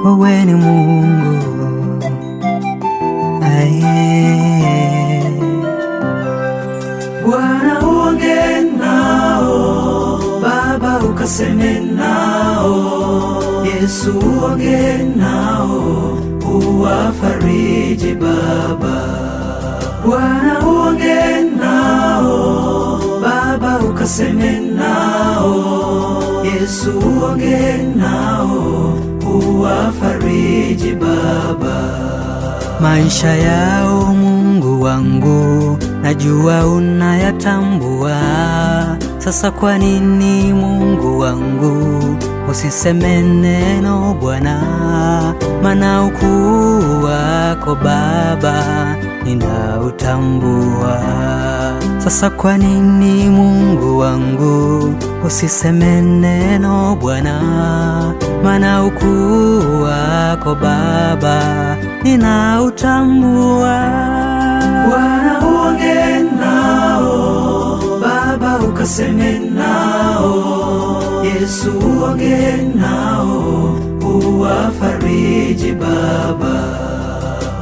wewe ni Mungu. Bwana uongee nao, Baba ukaseme nao, Yesu uongee nao, uwafariji Baba. Bwana uongee nao, Baba ukaseme nao, Yesu uongee nao, uwafariji Baba. Maisha yao Mungu wangu, najua unayatambua. Sasa kwa nini Mungu wangu usiseme neno Bwana? Maana ukuu wako Baba ninautambua. Sasa kwa nini Mungu wangu usiseme neno Bwana? Maana ukuu wako Baba ninautambua. Bwana uongee nao, Baba ukaseme nao, Yesu uongee nao, uwafariji Baba.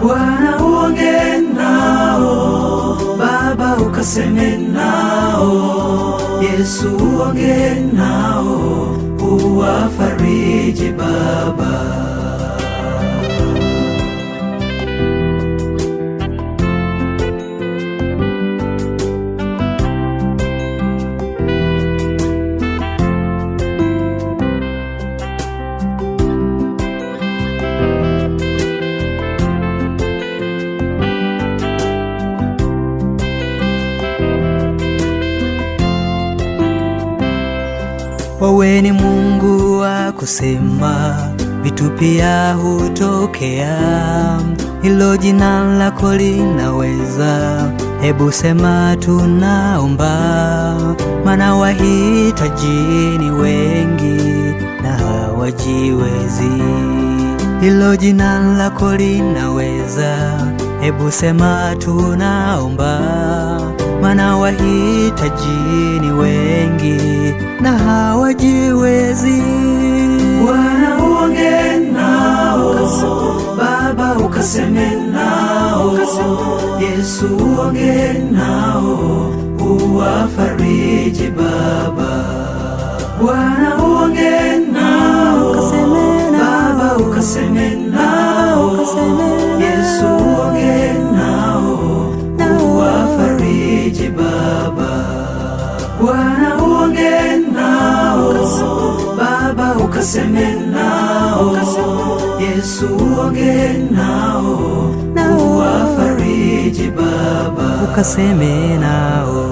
Bwana uongee nao, Baba ukaseme nao, Yesu uongee nao, uwafariji Baba. Wewe ni Mungu wa kusema, vitu pia hutokea. Hilo jina lako linaweza, hebu sema tunaomba. Maana wahitaji ni wengi na hawajiwezi. Hilo jina lako linaweza, hebu sema tunaomba. Maana wahitaji ni wengi na hawajiwezi. Bwana uongee nao, Baba ukaseme nao, Yesu uongee nao, uwafariji Baba. Bwana uongee nao, Baba ukaseme nao, Yesu uongee nao, uwafariji Baba. Bwana uongee nao, Baba ukaseme nao, Yesu uongee nao, uwafariji Baba. Ukaseme nao.